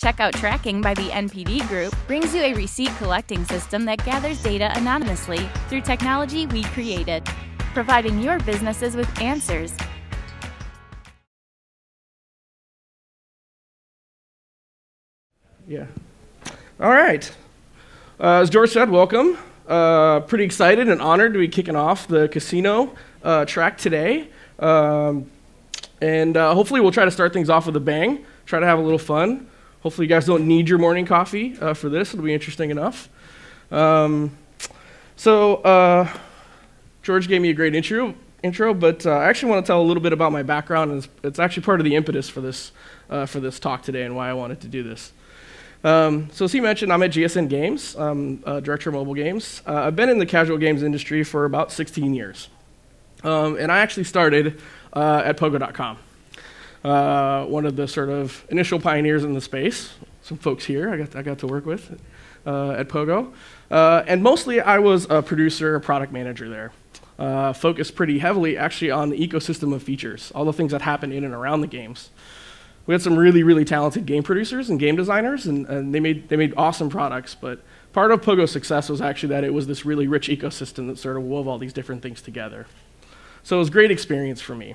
Checkout tracking by the NPD Group brings you a receipt collecting system that gathers data anonymously through technology we created, providing your businesses with answers. Yeah. All right. As George said, welcome. Pretty excited and honored to be kicking off the casino track today. Hopefully we'll try to start things off with a bang, try to have a little fun. Hopefully you guys don't need your morning coffee for this. It'll be interesting enough. George gave me a great intro, but I actually want to tell a little bit about my background, and it's actually part of the impetus for this talk today and why I wanted to do this. So as he mentioned, I'm at GSN Games, Director of Mobile Games. I've been in the casual games industry for about 16 years. And I actually started at Pogo.com. One of the sort of initial pioneers in the space. Some folks here I got to work with at Pogo. And mostly I was a producer, a product manager there. Focused pretty heavily actually on the ecosystem of features, all the things that happen in and around the games. We had some really, really talented game producers and game designers, and they made awesome products. But part of Pogo's success was actually that it was this really rich ecosystem that sort of wove all these different things together. So it was a great experience for me.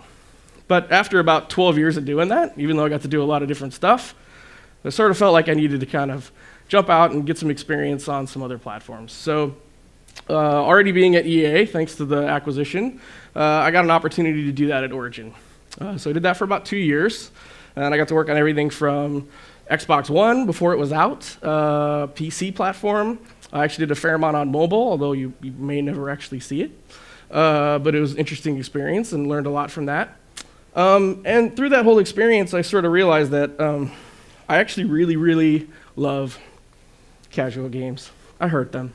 But after about 12 years of doing that, even though I got to do a lot of different stuff, I sort of felt like I needed to kind of jump out and get some experience on some other platforms. So already being at EA, thanks to the acquisition, I got an opportunity to do that at Origin. So I did that for about 2 years. And I got to work on everything from Xbox One before it was out, PC platform. I actually did a fair amount on mobile, although you may never actually see it. But it was an interesting experience and learned a lot from that. And through that whole experience, I sort of realized that I actually really, really love casual games. I hurt them.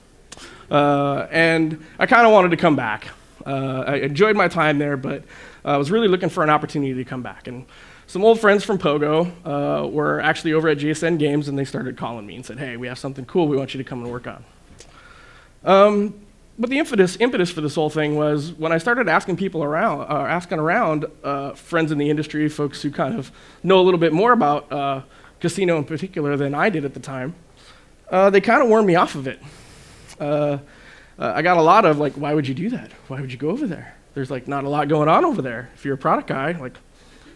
And I kind of wanted to come back. I enjoyed my time there, but I was really looking for an opportunity to come back. And some old friends from Pogo were actually over at GSN Games, and they started calling me and said, hey, we have something cool we want you to come and work on. But the impetus for this whole thing was when I started asking people around, friends in the industry, folks who kind of know a little bit more about casino in particular than I did at the time, they kind of warned me off of it. I got a lot of like, why would you do that? Why would you go over there? There's like not a lot going on over there. If you're a product guy, like,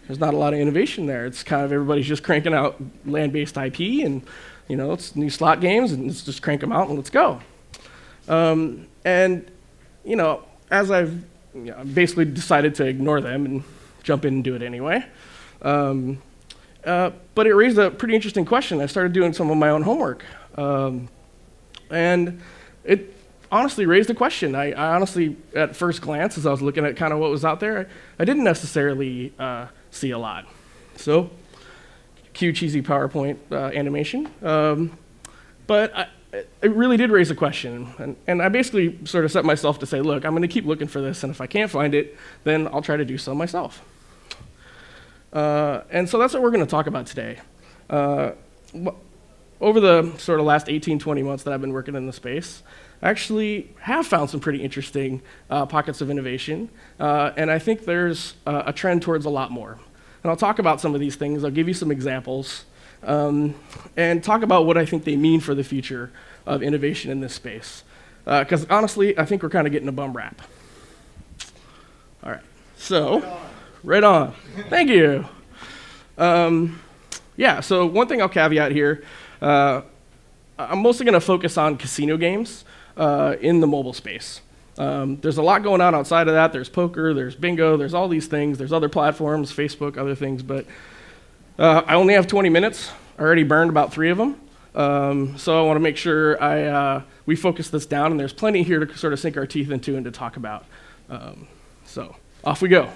there's not a lot of innovation there. It's kind of everybody's just cranking out land-based IP, and it's new slot games, and let's just crank them out and let's go. As I've basically decided to ignore them and jump in and do it anyway. But it raised a pretty interesting question. I started doing some of my own homework, and it honestly raised a question. I honestly, at first glance, as I was looking at kind of what was out there, I didn't necessarily see a lot. So, cue cheesy PowerPoint animation. But it really did raise a question. And I basically sort of set myself to say, look, I'm going to keep looking for this, and if I can't find it, then I'll try to do so myself. And so that's what we're going to talk about today. Over the sort of last 18, 20 months that I've been working in the space, I actually have found some pretty interesting pockets of innovation, and I think there's a trend towards a lot more. And I'll talk about some of these things. I'll give you some examples, and talk about what I think they mean for the future of innovation in this space. Because honestly, I think we're kind of getting a bum rap. All right, so right on. Thank you. Yeah, so one thing I'll caveat here, I'm mostly going to focus on casino games in the mobile space. There's a lot going on outside of that. There's poker, there's bingo, there's all these things. There's other platforms, Facebook, other things. But I only have 20 minutes. I already burned about 3 of them. So I want to make sure we focus this down. And there's plenty here to sort of sink our teeth into and to talk about. So off we go.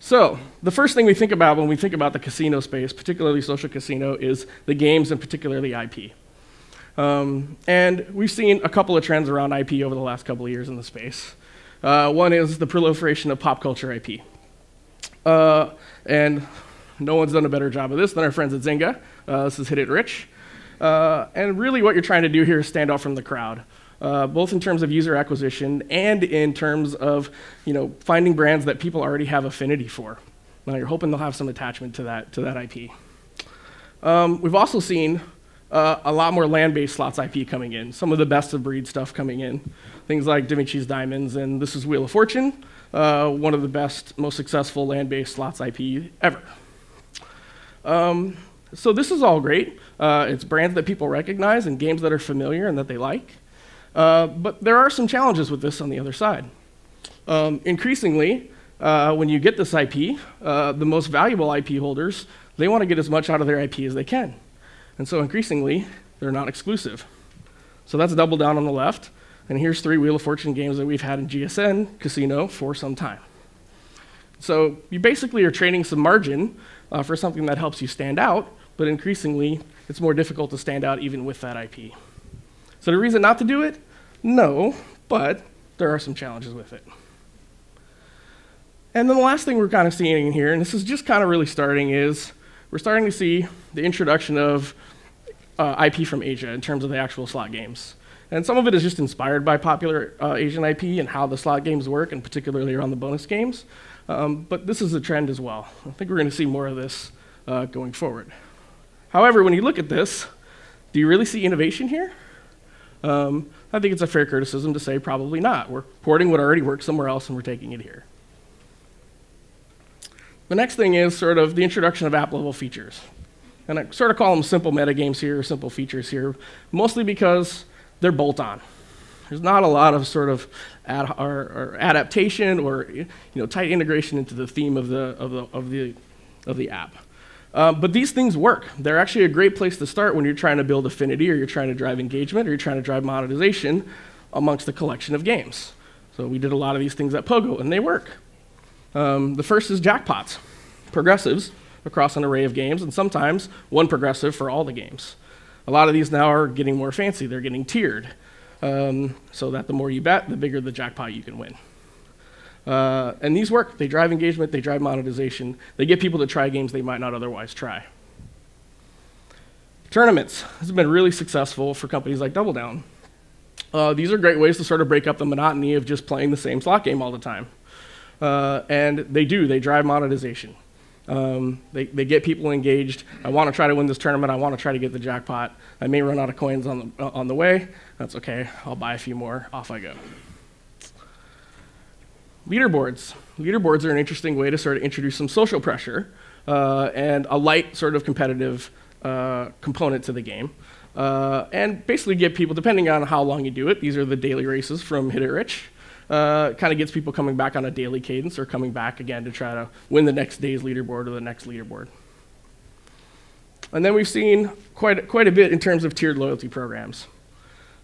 So the first thing we think about when we think about the casino space, particularly social casino, is the games and particularly IP. And we've seen a couple of trends around IP over the last couple of years in the space. One is the proliferation of pop culture IP. And no one's done a better job of this than our friends at Zynga. This is Hit It Rich. And really what you're trying to do here is stand out from the crowd, both in terms of user acquisition and in terms of finding brands that people already have affinity for. Now you're hoping they'll have some attachment to that IP. We've also seen a lot more land-based slots IP coming in, some of the best-of-breed stuff coming in, things like Da Vinci's Diamonds, and this is Wheel of Fortune, one of the best, most successful land-based slots IP ever. So this is all great. It's brands that people recognize and games that are familiar and that they like. But there are some challenges with this on the other side. Increasingly, when you get this IP, the most valuable IP holders, they want to get as much out of their IP as they can. And so increasingly, they're not exclusive. So that's Double Down on the left. And here's 3 Wheel of Fortune games that we've had in GSN Casino for some time. So you basically are trading some margin for something that helps you stand out, but increasingly, it's more difficult to stand out even with that IP. So the reason not to do it? No, but there are some challenges with it. And then the last thing we're kind of seeing in here, and this is just kind of really starting, is we're starting to see the introduction of IP from Asia in terms of the actual slot games. And some of it is just inspired by popular Asian IP and how the slot games work, and particularly around the bonus games. But this is a trend as well. I think we're going to see more of this going forward. However, when you look at this, do you really see innovation here? I think it's a fair criticism to say probably not. We're porting what already works somewhere else and we're taking it here. The next thing is sort of the introduction of app-level features. And I sort of call them simple metagames here, or simple features here, mostly because they're bolt-on. There's not a lot of sort of adaptation or tight integration into the theme of the app. But these things work. They're actually a great place to start when you're trying to build affinity, or you're trying to drive engagement, or you're trying to drive monetization amongst a collection of games. So we did a lot of these things at Pogo, and they work. The first is jackpots, progressives across an array of games, and sometimes one progressive for all the games. A lot of these now are getting more fancy. They're getting tiered, so that the more you bet, the bigger the jackpot you can win. And these work. They drive engagement, they drive monetization, they get people to try games they might not otherwise try. Tournaments has been really successful for companies like Double Down. These are great ways to sort of break up the monotony of just playing the same slot game all the time. And they drive monetization. They get people engaged. I want to try to win this tournament. I want to try to get the jackpot. I may run out of coins on the way. That's okay. I'll buy a few more. Off I go. Leaderboards. Leaderboards are an interesting way to sort of introduce some social pressure and a light sort of competitive component to the game. And basically get people, depending on how long you do it, these are the daily races from Hit It Rich, kind of gets people coming back on a daily cadence or coming back again to try to win the next day's leaderboard or the next leaderboard. And then we've seen quite a bit in terms of tiered loyalty programs.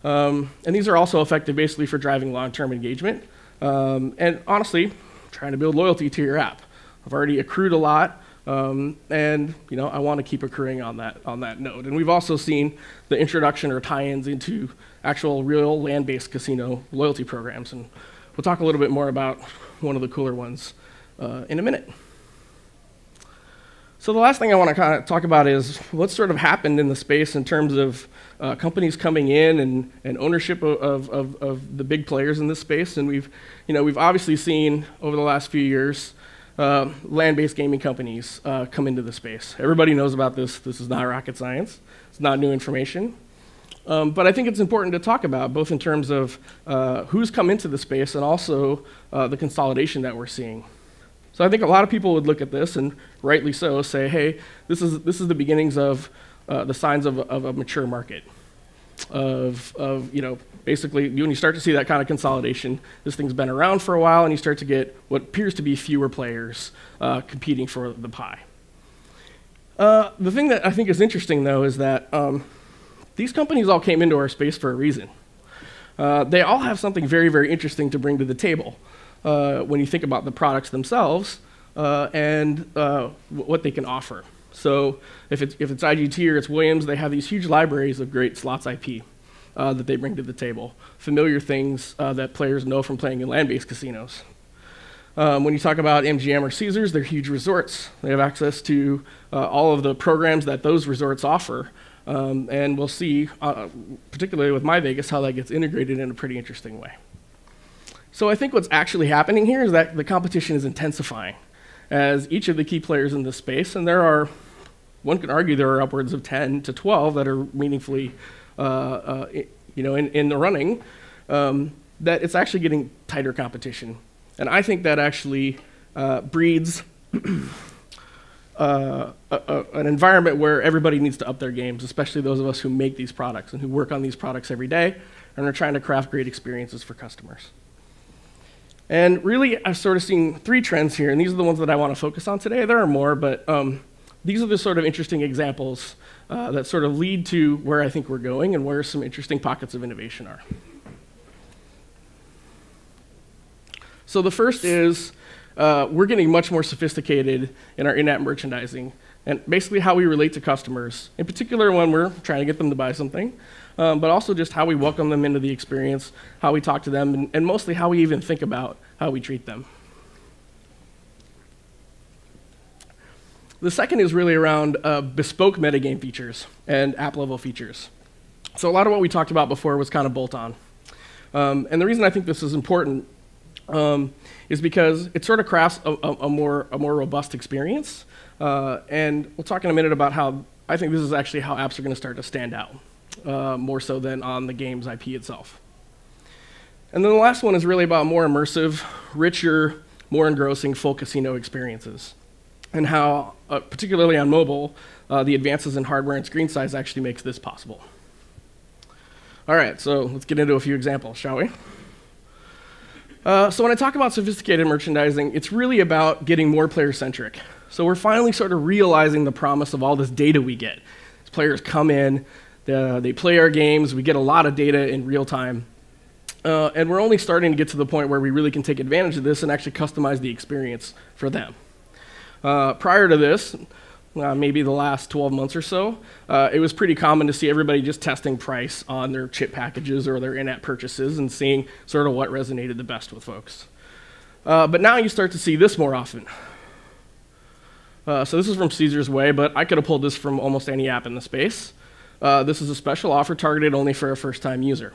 And these are also effective basically for driving long-term engagement. And honestly, trying to build loyalty to your app. I've already accrued a lot, and I want to keep accruing on that node. And we've also seen the introduction or tie-ins into actual real land-based casino loyalty programs. And we'll talk a little bit more about one of the cooler ones in a minute. So the last thing I want to kind of talk about is what's sort of happened in the space in terms of companies coming in and ownership of the big players in this space. And we've obviously seen over the last few years land-based gaming companies come into the space. Everybody knows about this. This is not rocket science. It's not new information. But I think it's important to talk about, both in terms of who's come into the space and also the consolidation that we're seeing. So I think a lot of people would look at this, and rightly so, say, hey, this is the beginnings of the signs of a mature market. Basically, when you start to see that kind of consolidation, this thing's been around for a while, and you start to get what appears to be fewer players competing for the pie. The thing that I think is interesting, though, is that these companies all came into our space for a reason. They all have something very, very interesting to bring to the table when you think about the products themselves and what they can offer. So if it's IGT or it's Williams, they have these huge libraries of great slots IP that they bring to the table, familiar things that players know from playing in land-based casinos. When you talk about MGM or Caesars, they're huge resorts. They have access to all of the programs that those resorts offer. And we'll see, particularly with MyVegas, how that gets integrated in a pretty interesting way. So I think what's actually happening here is that the competition is intensifying as each of the key players in this space, and there are one could argue there are upwards of 10 to 12 that are meaningfully in the running, that it's actually getting tighter competition. And I think that actually breeds an environment where everybody needs to up their games, especially those of us who make these products and who work on these products every day and are trying to craft great experiences for customers. And really, I've sort of seen three trends here, and these are the ones that I want to focus on today. There are more, but these are the sort of interesting examples that sort of lead to where I think we're going and where some interesting pockets of innovation are. So the first is we're getting much more sophisticated in our in-app merchandising and basically how we relate to customers, in particular when we're trying to get them to buy something, but also just how we welcome them into the experience, how we talk to them, and mostly how we even think about how we treat them. The second is really around bespoke metagame features and app-level features. So a lot of what we talked about before was kind of bolt-on. And the reason I think this is important is because it sort of crafts a more robust experience. And we'll talk in a minute about how I think this is actually how apps are going to start to stand out, more so than on the game's IP itself. And then the last one is really about more immersive, richer, more engrossing full casino experiences, and how, particularly on mobile, the advances in hardware and screen size actually makes this possible. All right, so let's get into a few examples, shall we? So when I talk about sophisticated merchandising, it's really about getting more player-centric. So we're finally sort of realizing the promise of all this data we get. As players come in, they play our games, we get a lot of data in real time, and we're only starting to get to the point where we really can take advantage of this and actually customize the experience for them. Prior to this, maybe the last 12 months or so, it was pretty common to see everybody just testing price on their chip packages or their in-app purchases and seeing sort of what resonated the best with folks. But now you start to see this more often. So this is from Caesar's Way, but I could have pulled this from almost any app in the space. This is a special offer targeted only for a first-time user.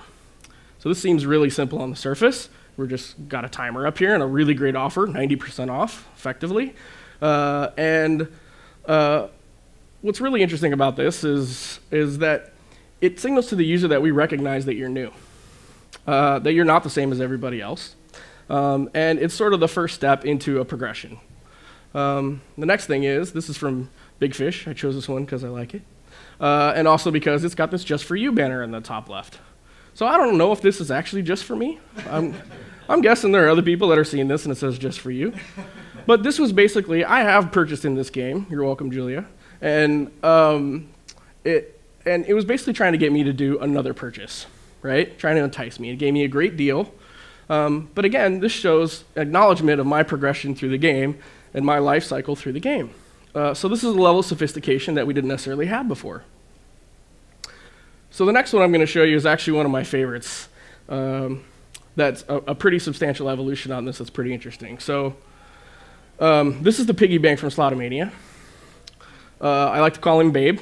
So this seems really simple on the surface. We're just got a timer up here and a really great offer, 90% off, effectively. What's really interesting about this is that it signals to the user that we recognize that you're new, that you're not the same as everybody else. And it's sort of the first step into a progression. The next thing is, this is from Big Fish. I chose this one because I like it. And also because it's got this Just For You banner in the top left. So I don't know if this is actually just for me. I'm guessing there are other people that are seeing this and it says Just For You. But this was basically, I have purchased in this game. You're welcome, Julia. And it was basically trying to get me to do another purchase, right? Trying to entice me. It gave me a great deal. But again, this shows acknowledgement of my progression through the game and my life cycle through the game. So this is a level of sophistication that we didn't necessarily have before. So the next one I'm going to show you is actually one of my favorites. That's a pretty substantial evolution on this that's pretty interesting. So this is the piggy bank from Slotomania. I like to call him Babe.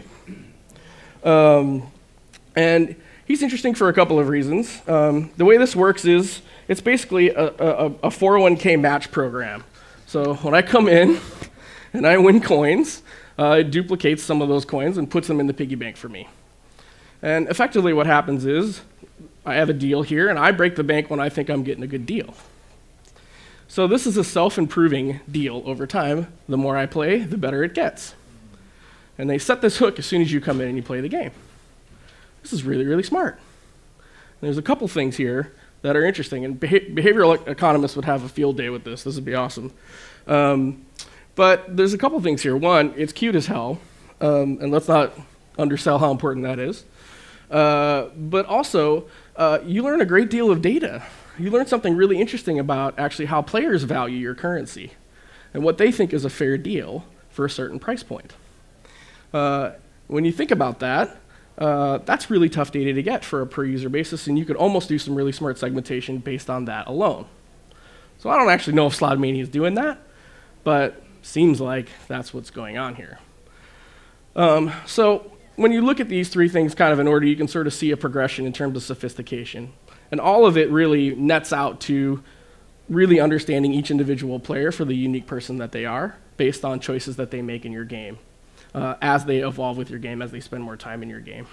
And he's interesting for a couple of reasons. The way this works is it's basically a 401k match program. So when I come in and I win coins, it duplicates some of those coins and puts them in the piggy bank for me. And effectively what happens is I have a deal here, and I break the bank when I think I'm getting a good deal. So this is a self-improving deal over time. The more I play, the better it gets. And they set this hook as soon as you come in and you play the game. This is really, really smart. There's a couple things here that are interesting, and behavioral economists would have a field day with this. This would be awesome. But there's a couple things here. One, it's cute as hell, and let's not undersell how important that is. But also, you learn a great deal of data. You learn something really interesting about actually how players value your currency and what they think is a fair deal for a certain price point. When you think about that, that's really tough data to get for a per-user basis, and you could almost do some really smart segmentation based on that alone. So I don't actually know if Slotomania is doing that, but seems like that's what's going on here. So when you look at these three things kind of in order, you can sort of see a progression in terms of sophistication. And all of it really nets out to really understanding each individual player for the unique person that they are based on choices that they make in your game. as they evolve with your game, as they spend more time in your game.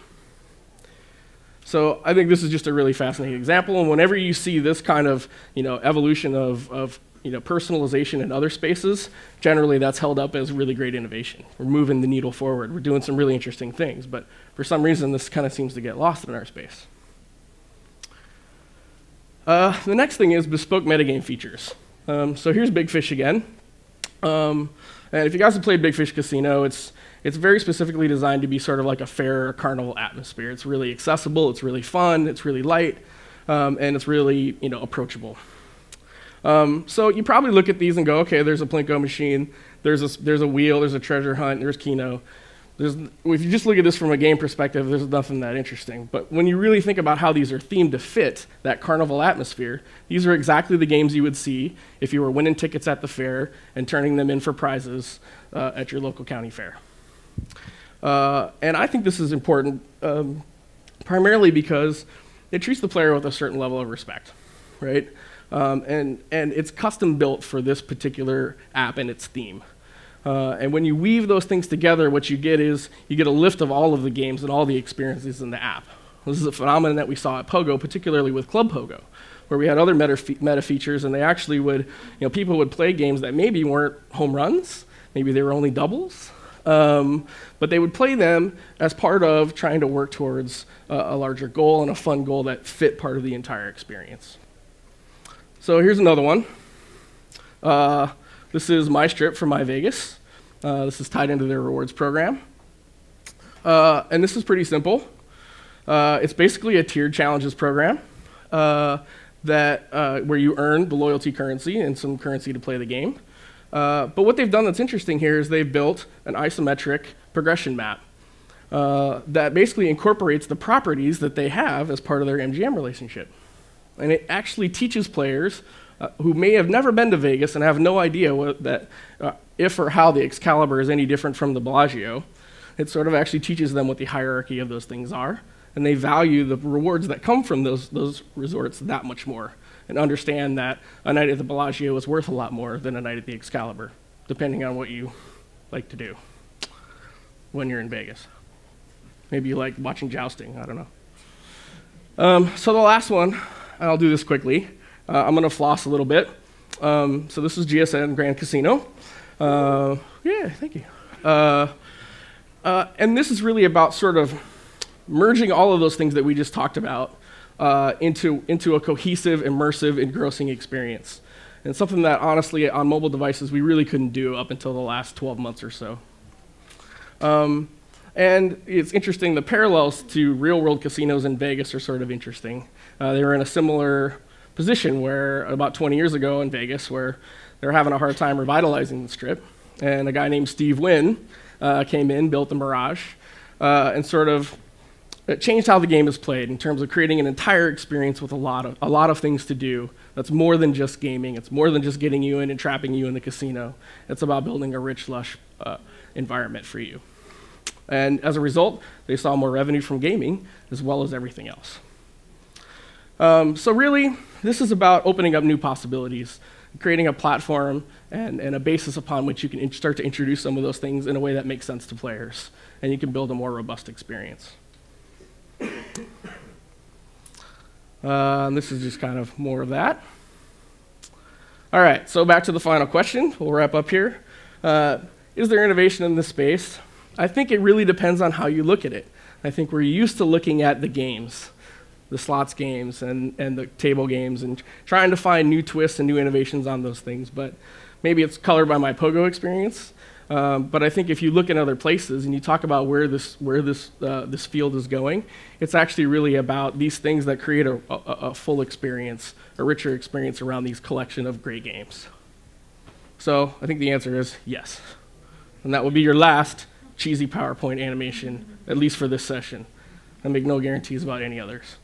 So I think this is just a really fascinating example, and whenever you see this kind of evolution of personalization in other spaces, generally that's held up as really great innovation. We're moving the needle forward. We're doing some really interesting things, but for some reason this kind of seems to get lost in our space. The next thing is bespoke metagame features. So here's Big Fish again. And if you guys have played Big Fish Casino, it's very specifically designed to be sort of like a fair carnival atmosphere. It's really accessible, it's really fun, it's really light, and it's really approachable. So you probably look at these and go, okay, there's a Plinko machine, there's a wheel, there's a treasure hunt, there's Keno. If you just look at this from a game perspective, there's nothing that interesting. But when you really think about how these are themed to fit that carnival atmosphere, these are exactly the games you would see if you were winning tickets at the fair and turning them in for prizes at your local county fair. And I think this is important primarily because it treats the player with a certain level of respect, right? And it's custom built for this particular app and its theme. And when you weave those things together, what you get is you get a lift of all of the games and all the experiences in the app. This is a phenomenon that we saw at Pogo, particularly with Club Pogo, where we had other meta features, and they actually would, people would play games that maybe weren't home runs, maybe they were only doubles, but they would play them as part of trying to work towards a larger goal and a fun goal that fit part of the entire experience. So here's another one. This is My Strip from MyVegas. This is tied into their rewards program. And this is pretty simple. It's basically a tiered challenges program where you earn the loyalty currency and some currency to play the game. But what they've done that's interesting here is they've built an isometric progression map that basically incorporates the properties that they have as part of their MGM relationship. And it actually teaches players who may have never been to Vegas and have no idea if or how the Excalibur is any different from the Bellagio. It sort of actually teaches them what the hierarchy of those things are, and they value the rewards that come from those resorts that much more, and understand that a night at the Bellagio is worth a lot more than a night at the Excalibur, depending on what you like to do when you're in Vegas. Maybe you like watching jousting, I don't know. So the last one, and I'll do this quickly. I'm going to floss a little bit. So this is GSN Grand Casino. Yeah, thank you. And this is really about sort of merging all of those things that we just talked about into a cohesive, immersive, engrossing experience. And something that, honestly, on mobile devices, we really couldn't do up until the last 12 months or so. And it's interesting, the parallels to real-world casinos in Vegas are sort of interesting. They were in a similar position where about 20 years ago in Vegas, where they were having a hard time revitalizing the Strip, and a guy named Steve Wynn came in, built the Mirage, and sort of it changed how the game is played in terms of creating an entire experience with a lot of things to do. That's more than just gaming. It's more than just getting you in and trapping you in the casino. It's about building a rich, lush environment for you. And as a result, they saw more revenue from gaming as well as everything else. So really, this is about opening up new possibilities, creating a platform and a basis upon which you can start to introduce some of those things in a way that makes sense to players, and you can build a more robust experience. This is just kind of more of that. All right, so back to the final question. We'll wrap up here. Is there innovation in this space? I think it really depends on how you look at it. I think we're used to looking at the games, the slots games and the table games, and trying to find new twists and new innovations on those things. But maybe it's colored by my Pogo experience. But I think if you look in other places and you talk about where this field is going, it's actually really about these things that create a full experience, a richer experience around these collection of great games. So I think the answer is yes. And that will be your last cheesy PowerPoint animation, at least for this session. I make no guarantees about any others.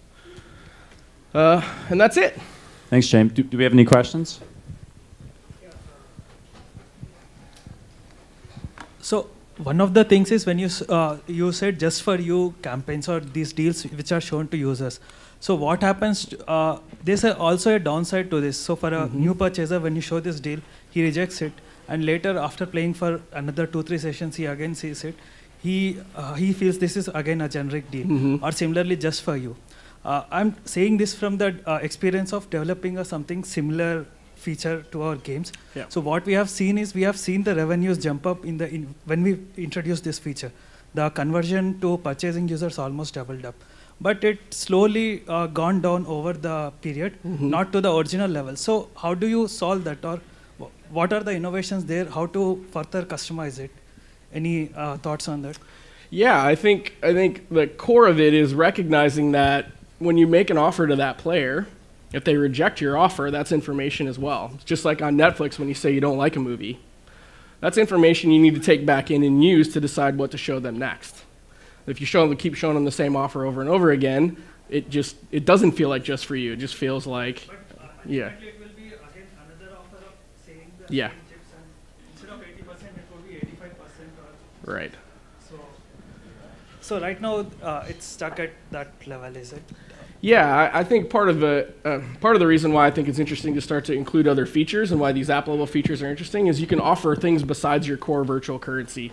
And that's it. Thanks, Jaim. Do we have any questions? So one of the things is when you said just for you campaigns or these deals which are shown to users. So what happens, there's also a downside to this. So for a new purchaser, when you show this deal, he rejects it. and later after playing for another 2-3 sessions, he again sees it. He feels this is again a generic deal, or similarly just for you. I'm saying this from the experience of developing something similar feature to our games. Yeah. So what we have seen is we have seen the revenues jump up when we introduced this feature. The conversion to purchasing users almost doubled up. But it slowly gone down over the period, not to the original level. So how do you solve that, or what are the innovations there? How to further customize it? Any thoughts on that? Yeah, I think the core of it is recognizing that when you make an offer to that player, if they reject your offer, that's information as well. It's just like on Netflix when you say you don't like a movie. That's information you need to take back in and use to decide what to show them next. If you keep showing them the same offer over and over again, it doesn't feel like just for you. It just feels like, yeah. It will be again another offer of saying the Yeah. same chips, and instead of 80%, it will be 85%. Right. So right now it's stuck at that level, is it? Yeah, I think part of the reason why I think it's interesting to start to include other features and why these app-level features are interesting is you can offer things besides your core virtual currency,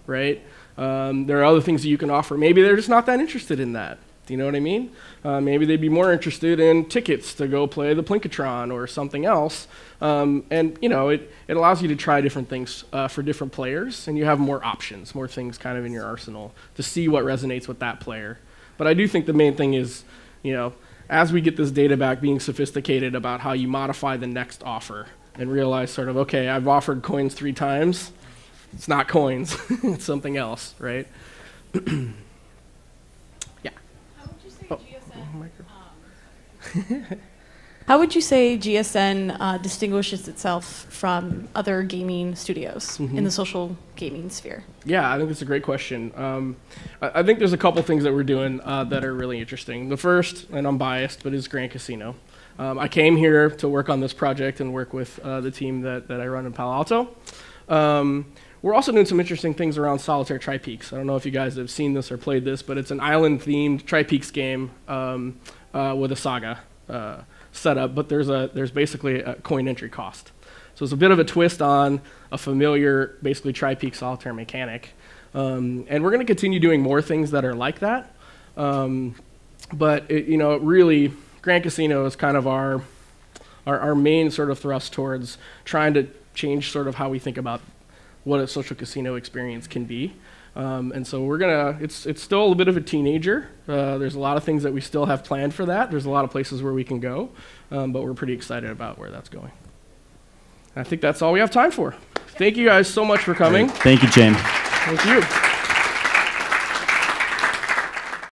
right? There are other things that you can offer. Maybe they're just not that interested in that. Do you know what I mean? Maybe they'd be more interested in tickets to go play the Plinkatron or something else. And you know, it allows you to try different things for different players, and you have more options, more things kind of in your arsenal to see what resonates with that player. But I do think the main thing is, you know, as we get this data back, being sophisticated about how you modify the next offer and realize sort of, okay, I've offered coins 3 times. It's not coins. It's something else, right? Yeah. How would you say GSN, how would you say GSN distinguishes itself from other gaming studios in the social gaming sphere? Yeah, I think that's a great question. I think there's a couple things that we're doing that are really interesting. The first, and I'm biased, but is Grand Casino. I came here to work on this project and work with the team that I run in Palo Alto. We're also doing some interesting things around Solitaire Tri-Peaks. I don't know if you guys have seen this or played this, but it's an island-themed Tri-Peaks game with a saga setup, but there's basically a coin entry cost. So it's a bit of a twist on a familiar, basically Tri-Peak solitaire mechanic. And we're going to continue doing more things that are like that. But you know, really, Grand Casino is kind of our main sort of thrust towards trying to change sort of how we think about what a social casino experience can be. And so we're gonna, it's still a bit of a teenager. There's a lot of things that we still have planned for that. There's a lot of places where we can go, but we're pretty excited about where that's going. I think that's all we have time for. Thank you guys so much for coming. Thank you, Jaim. Thank you.